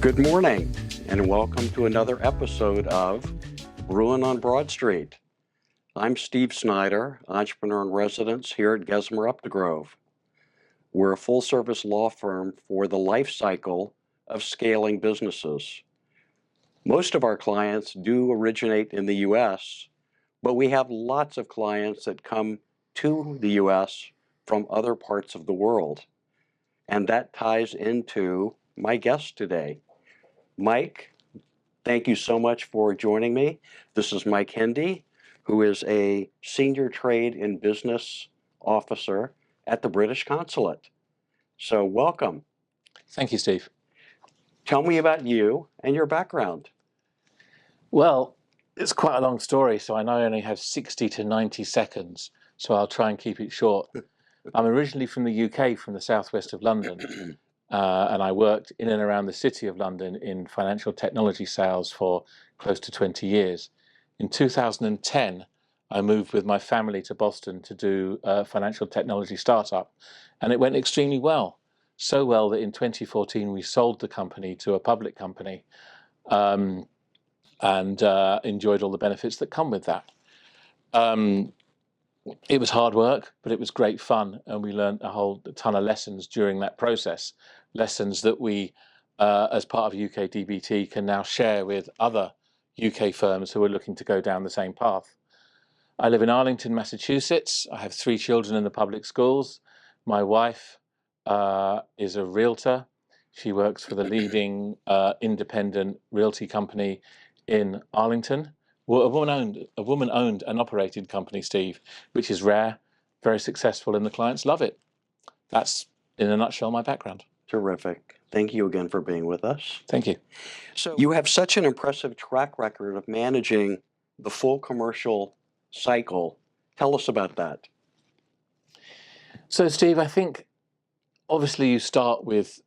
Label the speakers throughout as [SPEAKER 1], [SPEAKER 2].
[SPEAKER 1] Good morning, and welcome to another episode of Brewin on Broad Street. I'm Steve Snyder, entrepreneur in residence here at Gesmer Updegrove. We're a full-service law firm for the life cycle of scaling businesses. Most of our clients do originate in the U.S., but we have lots of clients that come to the U.S. from other parts of the world. And that ties into my guest today. Mike, thank you so much for joining me. This is Mike Hendy, who is a senior trade and business officer at the British Consulate. So welcome.
[SPEAKER 2] Thank you, Steve.
[SPEAKER 1] Tell me about you and your background.
[SPEAKER 2] Well, it's quite a long story, so I know I only have 60 to 90 seconds, so I'll try and keep it short. I'm originally from the UK, from the southwest of London, and I worked in and around the city of London in financial technology sales for close to 20 years. In 2010, I moved with my family to Boston to do a financial technology startup, and it went extremely well. So well that in 2014 we sold the company to a public company, and enjoyed all the benefits that come with that. It was hard work, but it was great fun, and we learned a whole ton of lessons during that process. Lessons that we, as part of UK DBT, can now share with other UK firms who are looking to go down the same path. I live in Arlington, Massachusetts. I have 3 children in the public schools. My wife is a realtor. She works for the leading independent realty company in Arlington. Well, a woman-owned and operated company, Steve, which is rare, very successful, and the clients love it. That's, in a nutshell, my background.
[SPEAKER 1] Terrific. Thank you again for being with us.
[SPEAKER 2] Thank you.
[SPEAKER 1] So you have such an impressive track record of managing the full commercial cycle. Tell us about that.
[SPEAKER 2] So, Steve, I think obviously you start with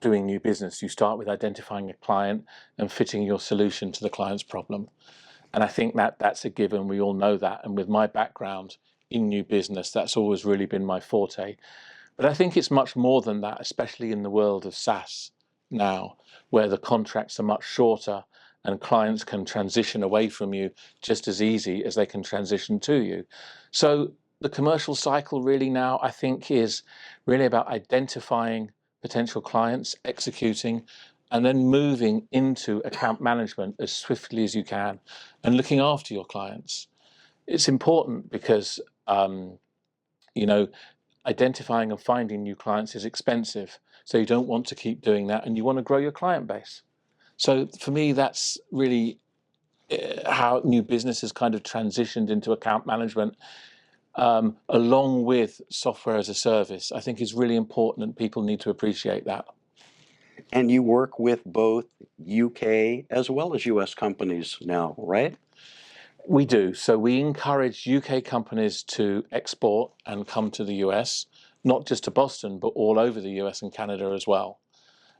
[SPEAKER 2] doing new business. You start with identifying a client and fitting your solution to the client's problem. And I think that's a given. We all know that. And with my background in new business, that's always really been my forte. But I think it's much more than that, especially in the world of SaaS now, where the contracts are much shorter and clients can transition away from you just as easy as they can transition to you. So the commercial cycle really now, I think, is really about identifying potential clients, executing, and then moving into account management as swiftly as you can and looking after your clients. It's important because, identifying and finding new clients is expensive. So you don't want to keep doing that, and you want to grow your client base. So for me, that's really how new business has kind of transitioned into account management, along with software as a service. I think is really important, and people need to appreciate that.
[SPEAKER 1] And you work with both UK as well as US companies now, right?
[SPEAKER 2] We do. So we encourage UK companies to export and come to the US, not just to Boston, but all over the US and Canada as well.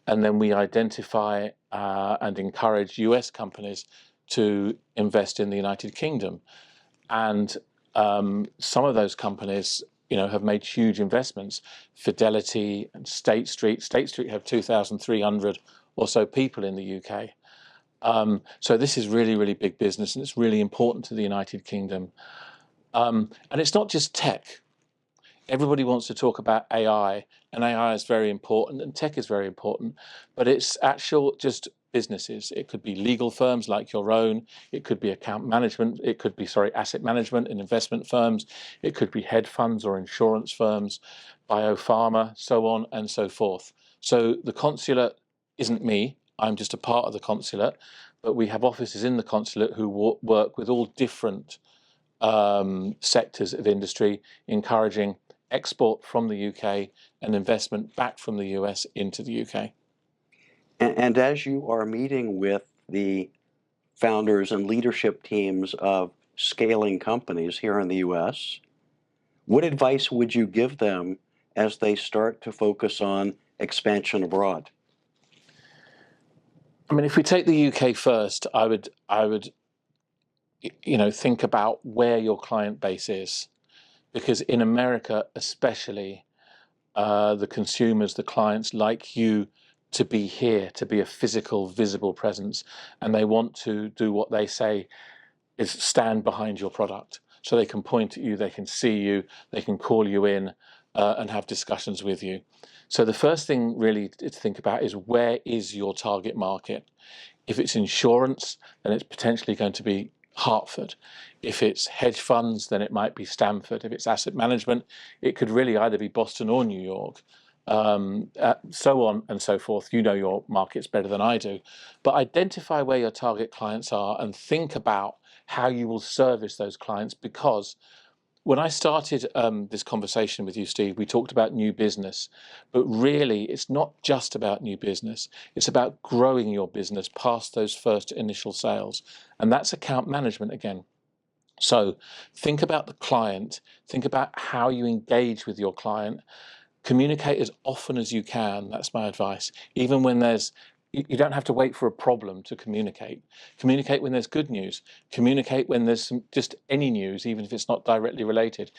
[SPEAKER 2] And then we identify and encourage US companies to invest in the United Kingdom. And some of those companies, have made huge investments. Fidelity and State Street. State Street have 2,300 or so people in the UK. So this is really, really big business, and it's really important to the United Kingdom. And it's not just tech. Everybody wants to talk about AI, and AI is very important, and tech is very important, but it's actual just businesses. It could be legal firms like your own. It could be account management. It could be, asset management and investment firms. It could be hedge funds or insurance firms, biopharma, so on and so forth. So the consulate isn't me. I'm just a part of the consulate, but we have offices in the consulate who work with all different sectors of industry, encouraging export from the UK and investment back from the US into the UK.
[SPEAKER 1] And as you are meeting with the founders and leadership teams of scaling companies here in the US, what advice would you give them as they start to focus on expansion abroad?
[SPEAKER 2] I mean, if we take the UK first, I would think about where your client base is, because in America especially, the consumers, the clients like you to be here, to be a physical, visible presence, and they want to do what they say is stand behind your product. So they can point at you, they can see you, they can call you in and have discussions with you. So the first thing really to think about is, where is your target market? If it's insurance, then it's potentially going to be Hartford. If it's hedge funds, then it might be Stamford. If it's asset management, it could really either be Boston or New York. So on and so forth. You know your markets better than I do. But identify where your target clients are and think about how you will service those clients, because when I started this conversation with you, Steve, we talked about new business, but really it's not just about new business. It's about growing your business past those first initial sales. And that's account management again. So think about the client, think about how you engage with your client, communicate as often as you can. That's my advice. Even when you don't have to wait for a problem to communicate. Communicate when there's good news. Communicate when there's just any news, even if it's not directly related.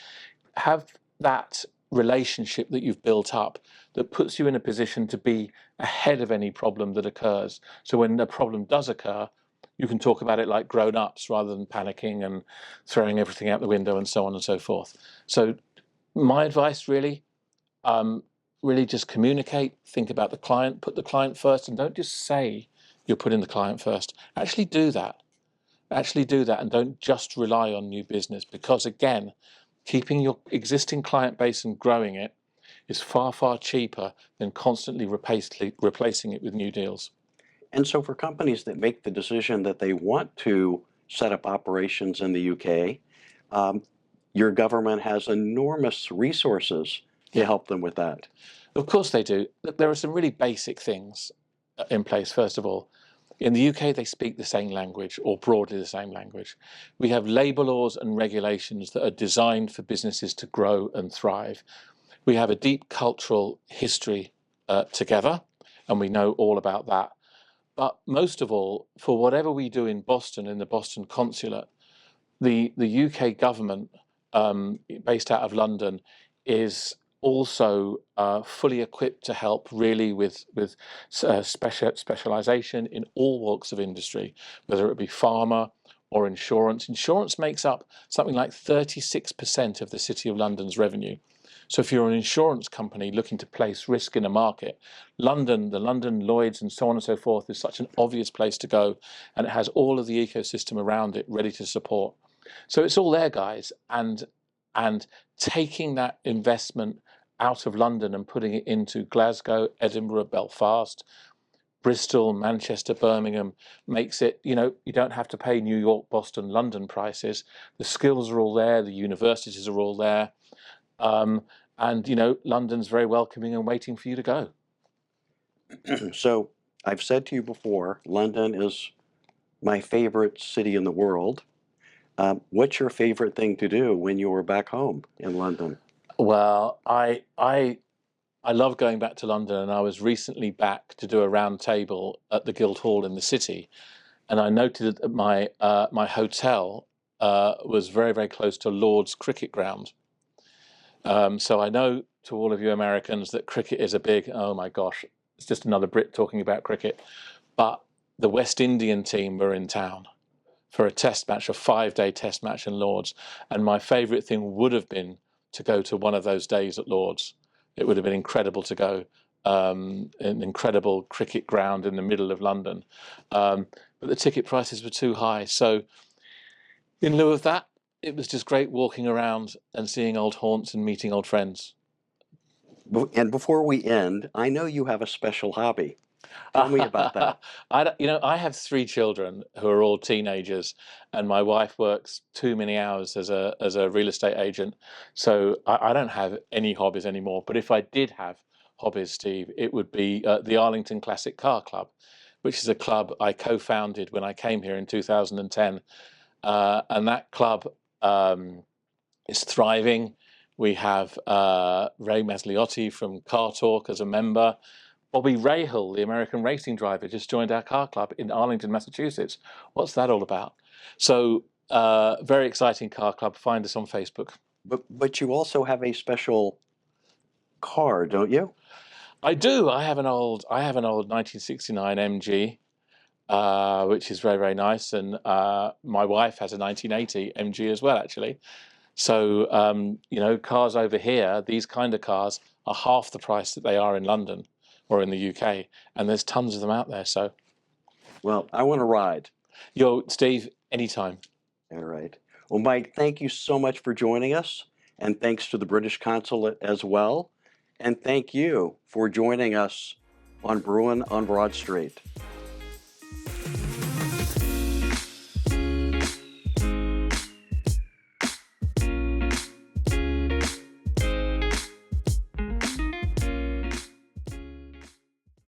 [SPEAKER 2] Have that relationship that you've built up that puts you in a position to be ahead of any problem that occurs. So when a problem does occur, you can talk about it like grown-ups rather than panicking and throwing everything out the window and so on and so forth. So my advice really just communicate, think about the client, put the client first, and don't just say you're putting the client first. Actually do that. Actually do that, and don't just rely on new business, because again, keeping your existing client base and growing it is far, far cheaper than constantly replacing it with new deals.
[SPEAKER 1] And so for companies that make the decision that they want to set up operations in the UK, your government has enormous resources to help them with that.
[SPEAKER 2] Of course they do. There are some really basic things in place. First of all, in the UK, they speak the same language, or broadly the same language. We have labour laws and regulations that are designed for businesses to grow and thrive. We have a deep cultural history together, and we know all about that. But most of all, for whatever we do in Boston, in the Boston Consulate, the UK government, based out of London, is also fully equipped to help really with specialization in all walks of industry, whether it be pharma or insurance. Insurance makes up something like 36% of the City of London's revenue. So if you're an insurance company looking to place risk in a market, London, the London Lloyd's and so on and so forth is such an obvious place to go, and it has all of the ecosystem around it ready to support. So it's all there, guys, and taking that investment out of London and putting it into Glasgow, Edinburgh, Belfast, Bristol, Manchester, Birmingham makes it, you don't have to pay New York, Boston, London prices. The skills are all there, the universities are all there, and London's very welcoming and waiting for you to go.
[SPEAKER 1] So I've said to you before, London is my favorite city in the world. What's your favorite thing to do when you were back home in London?
[SPEAKER 2] Well, I love going back to London, and I was recently back to do a round table at the Guildhall in the city, and I noted that my hotel was very, very close to Lord's cricket ground. So I know, to all of you Americans, that cricket is a big, oh my gosh, it's just another Brit talking about cricket. But the West Indian team were in town for a test match, a 5-day test match in Lord's. And my favourite thing would have been to go to one of those days at Lord's. It would have been incredible to go, an incredible cricket ground in the middle of London. But the ticket prices were too high. So in lieu of that, it was just great walking around and seeing old haunts and meeting old friends.
[SPEAKER 1] And before we end, I know you have a special hobby. Tell me about that.
[SPEAKER 2] I have 3 children who are all teenagers, and my wife works too many hours as a real estate agent. So I don't have any hobbies anymore. But if I did have hobbies, Steve, it would be the Arlington Classic Car Club, which is a club I co-founded when I came here in 2010. And that club is thriving. We have Ray Masliotti from Car Talk as a member. Bobby Rahal, the American racing driver, just joined our car club in Arlington, Massachusetts. What's that all about? So very exciting car club. Find us on Facebook.
[SPEAKER 1] But you also have a special car, don't you?
[SPEAKER 2] I do. I have an old 1969 MG, which is very, very nice, and my wife has a 1980 MG as well, actually. So you know, cars over here, these kind of cars are half the price that they are in London or in the UK, and there's tons of them out there. So,
[SPEAKER 1] Well, I want to ride.
[SPEAKER 2] yo, Steve, anytime.
[SPEAKER 1] All right. Well, Mike, thank you so much for joining us, and thanks to the British Consulate as well. And thank you for joining us on Brewin on Broad Street.